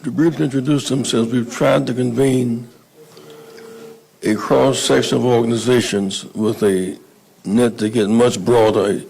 To briefly introduce themselves, we've tried to convene a cross-section of organizations with a net to get much broader,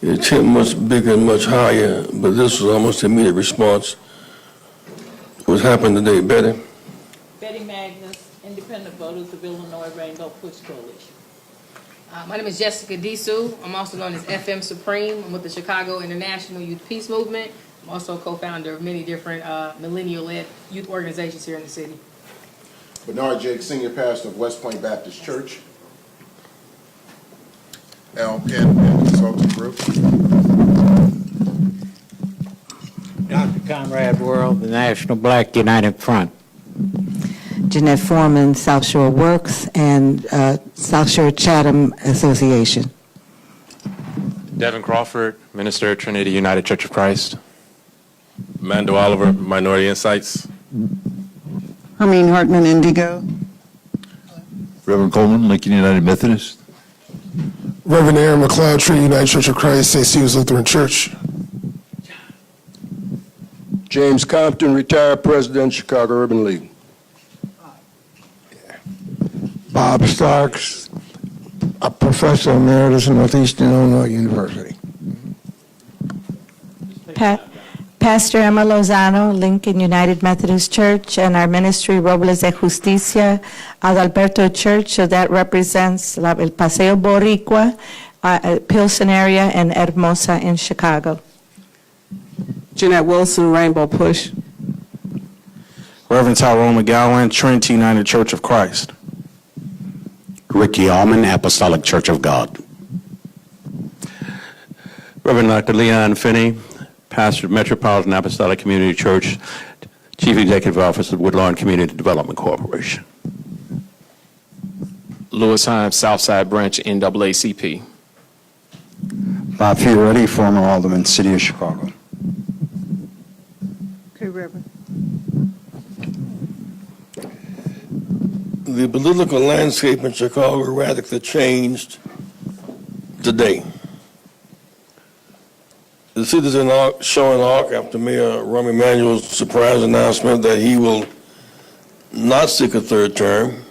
a attempt much bigger and much higher, but this was almost an immediate response. What's happened today, Betty? Betty Magnus, Independent Voters of Illinois Rainbow Push Coalition. My name is Jessica Disu. I'm also known as FM Supreme. I'm with the Chicago International Youth Peace Movement. I'm also co-founder of many different millennial-led youth organizations here in the city. Bernard Jake, Senior Pastor of West Point Baptist Church. Al Penn, Consulting Group. Dr. Conrad World, the National Black United Front. Jeanette Foreman, South Shore Works, and South Shore Chatham Association. Devin Crawford, Minister at Trinity United Church of Christ. Mando Oliver, Minority Insights. Hermine Hartman, Indigo. Reverend Coleman, Lincoln United Methodist. Reverend Aaron McLeod, Trinity United Church of Christ, St. Stephen's Lutheran Church. James Compton, retired President, Chicago Urban League. Bob Starks, a professor emeritus at Northeastern Illinois University. Pastor Emma Lozano, Lincoln United Methodist Church, and our ministry, Robles de Justicia, Adalberto Church, so that represents El Paseo Boricua, Pilsen area, and Hermosa in Chicago. Jeanette Wilson, Rainbow Push. Reverend Tyrone McGowan, Trinity United Church of Christ. Ricky Allman, Apostolic Church of God. Reverend Dr. Leon Finney, Pastor of Metropolitan Apostolic Community Church, Chief Executive Officer of Woodlawn Community Development Corporation. Louis Himes, Southside Branch, NAACP. Bob Fioretti, former Alderman, City of Chicago. Okay, Reverend. The political landscape in Chicago radically changed today. The city is showing arc after Mayor Rahm Emanuel's surprise announcement that he will not seek a third term.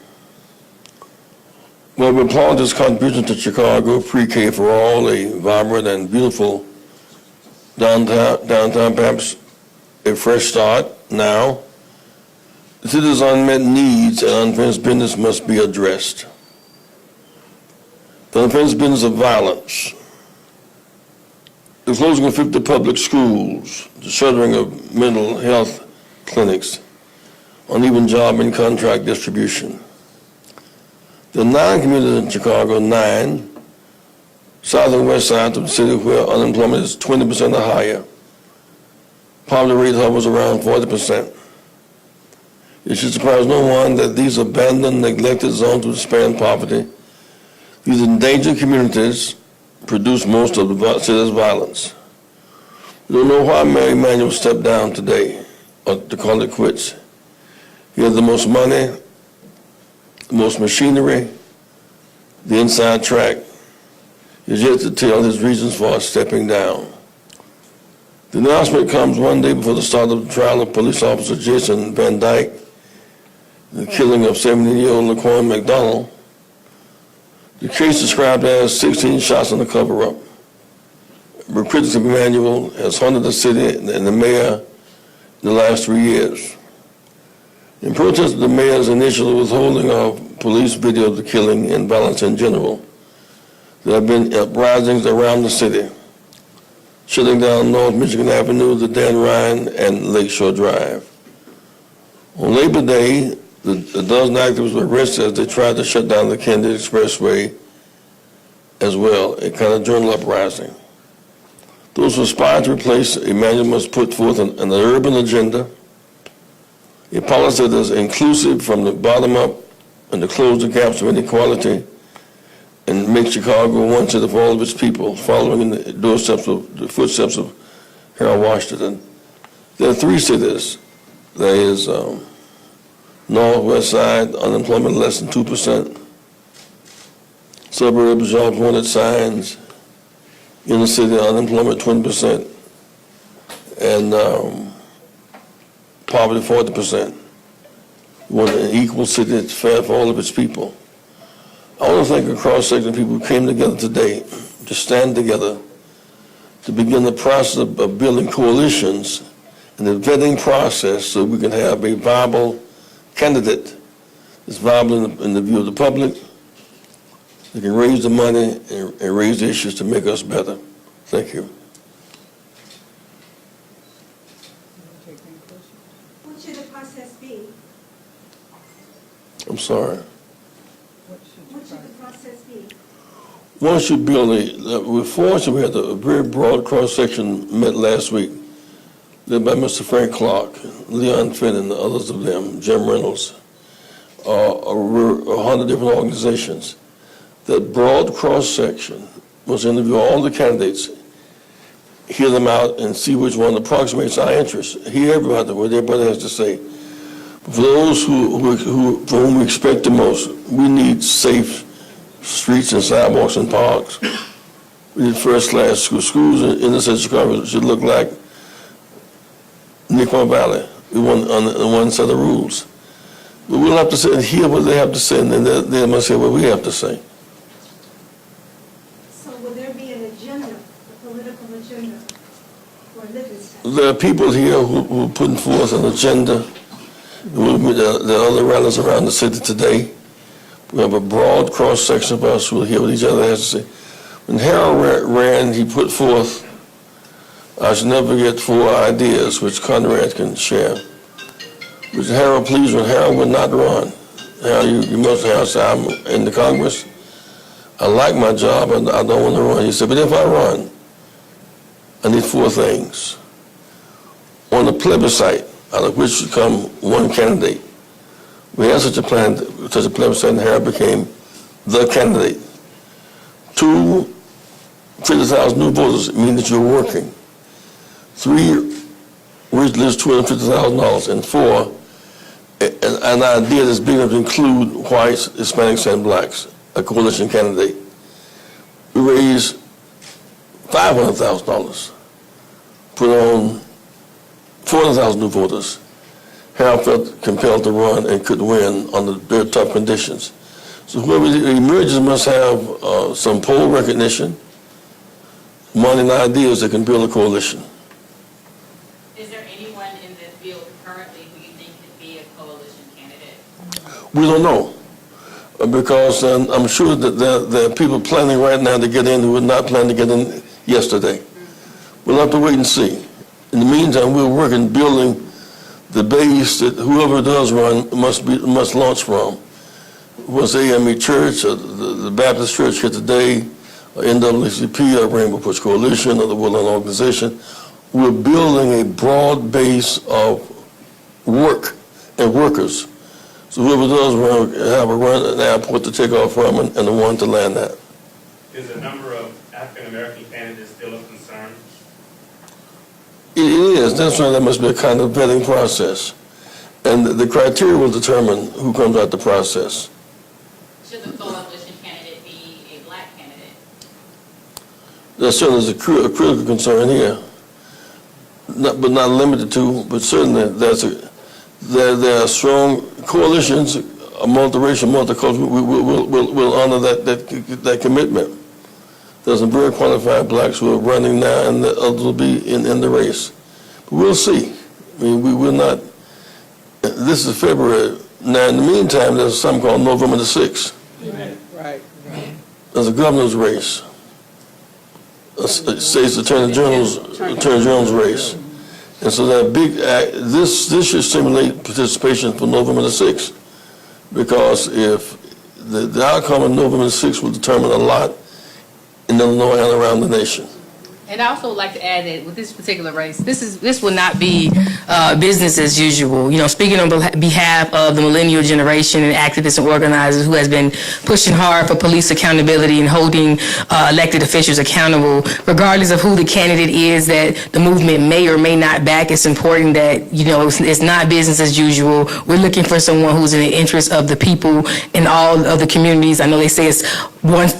Well, we applaud his contribution to Chicago, pre-K for all, a vibrant and beautiful downtown, perhaps a fresh start now. The city's unmet needs and unfinished business must be addressed. The unfinished business of violence, the closing of 50 public schools, the shuttering of mental health clinics, uneven job and contract distribution. The 9 communities in Chicago, 9, south and west sides of the city where unemployment is 20% or higher. Poverty rate hovers around 40%. It should surprise no one that these abandoned, neglected zones with span poverty, these endangered communities produce most of the city's violence. We don't know why Mayor Emanuel stepped down today, or to call it quits. He has the most money, the most machinery, the inside track. He's yet to tell his reasons for stepping down. The announcement comes one day before the start of the trial of police officer Jason Van Dyke, the killing of 17-year-old LaQuan McDonald. The case described as 16 shots in the cover-up. But critics of Emanuel has haunted the city and the mayor in the last 3 years. In protest of the mayor's initial withholding of police video of the killing and violence in general, there have been uprisings around the city, shutting down North Michigan Avenue, the Dan Ryan, and Lakeshore Drive. On Labor Day, a dozen activists were arrested as they tried to shut down the Kennedy Expressway as well, a kind of journal uprising. Those who aspire to replace Emanuel must put forth an urban agenda, a policy that is inclusive from the bottom up and to close the gaps of inequality and make Chicago one city for all of its people, following in the footsteps of Harold Washington. There are 3 cities. There is Northwest Side, unemployment less than 2%. Suburbs, job-wanted signs. Inner city, unemployment 20%. And poverty 40%. We want an equal city that's fair for all of its people. I want to thank a cross-section of people who came together today to stand together to begin the process of building coalitions and the vetting process so we can have a viable candidate that's viable in the view of the public, that can raise the money and raise the issues to make us better. Thank you. What should the process be? I'm sorry. What should the process be? Once you build we're fortunate we had a very broad cross-section met last week, led by Mr. Frank Clark, Leon Finn, and the others of them, Jim Reynolds, 100 different organizations. That broad cross-section was interview all the candidates, hear them out, and see which one approximates our interests. Hear everybody, what everybody has to say. For those for whom we expect the most, we need safe streets and sidewalks and parks. We need first-class schools. Schools in the city of Chicago should look like Nicoll Valley. We want on one set of rules. But we'll have to sit and hear what they have to say, and then they must hear what we have to say. So will there be an agenda, a political agenda for Livingston? There are people here who are putting forth an agenda. There are other rallies around the city today. We have a broad cross-section of us who will hear what each other has to say. When Harold ran, he put forth, I should never forget, 4 ideas which Conrad can share. Which Harold, please, when Harold would not run, Harold, you must have said, I'm in the Congress. I like my job, and I don't want to run. He said, but if I run, I need 4 things. On the plebiscite, out of which should come one candidate. We had such a plan, such a plebiscite, and Harold became the candidate. 2, 50,000 new voters mean that you're working. 3, which lives $250,000, and 4, an idea that's big enough to include whites, Hispanics, and blacks, a coalition candidate. We raised $500,000, put on 400,000 new voters. Harold felt compelled to run and could win under very tough conditions. So whoever emerges must have some poll recognition, money and ideas that can build a coalition. Is there anyone in the field currently who you think could be a coalition candidate? We don't know, because I'm sure that there are people planning right now to get in who would not plan to get in yesterday. We'll have to wait and see. In the meantime, we're working, building the base that whoever does run must launch from. Was AME Church, the Baptist Church here today, NAACP, or Rainbow Push Coalition, or the Woodland Organization. We're building a broad base of work and workers. So whoever does run, have a run an airport to take off from and the one to land at. Is the number of African American candidates still a concern? It is. That's why there must be a kind of vetting process. And the criteria will determine who comes out the process. Should the coalition candidate be a black candidate? That certainly is a critical concern here. But not limited to, but certainly there are strong coalitions, a multiracial, multicultural, will honor that commitment. There's some very qualified blacks who are running now, and the others will be in the race. But we'll see. I mean, we will not. This is February. Now, in the meantime, there's something called November the 6th. Right. There's a governor's race. A state's attorney general's race. And so that big act, this should stimulate participation for November the 6th. Because if the outcome of November the 6th will determine a lot in Illinois and around the nation. And I also would like to add that with this particular race, this will not be business as usual. You know, speaking on behalf of the millennial generation and activists and organizers who has been pushing hard for police accountability and holding elected officials accountable, regardless of who the candidate is that the movement may or may not back, it's important that, you know, it's not business as usual. We're looking for someone who's in the interest of the people in all of the communities. I know they say it's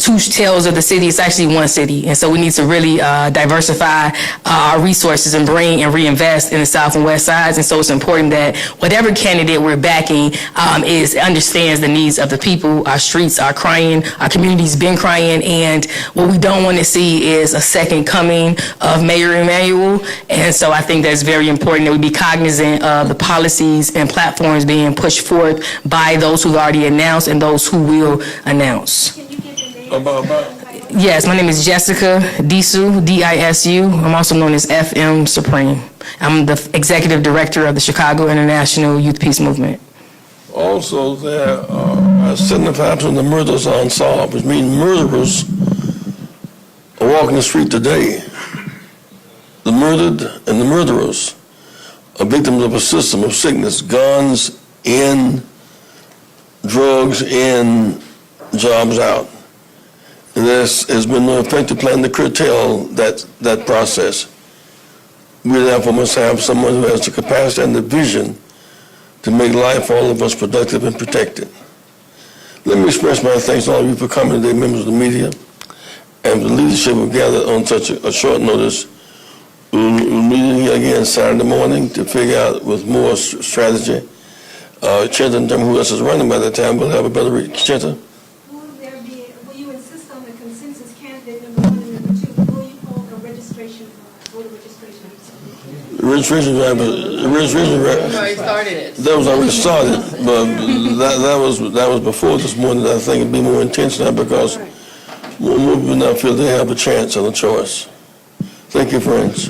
two tails of the city. It's actually one city. And so we need to really diversify our resources and bring and reinvest in the South and West Sides. And so it's important that whatever candidate we're backing understands the needs of the people. Our streets are crying, our community's been crying, and what we don't want to see is a second coming of Mayor Emanuel. And so I think that's very important that we be cognizant of the policies and platforms being pushed forth by those who've already announced and those who will announce. Yes, my name is Jessica Disu, D-I-S-U. I'm also known as FM Supreme. I'm the executive director of the Chicago International Youth Peace Movement. Also, there are 75% of the murders are unsolved, which means murderers are walking the street today. The murdered and the murderers are victims of a system of sickness, guns in, drugs in, jobs out. And there has been no effective plan to curtail that process. We therefore must have someone who has the capacity and the vision to make life for all of us productive and protected. Let me express my thanks to all of you for coming today, members of the media, and for the leadership we've gathered on such a short notice. We'll meet here again Saturday morning to figure out with more strategy. Chinta, in terms of who else is running by that time, we'll have a better read. Chinta? Will you insist on the consensus candidate number 1 and number 2? Will you hold a registration, voter registration? Registration drive, already started it. That was already started, but that was before this morning. I think it'd be more intense now because more people now feel they have a chance and a choice. Thank you, friends.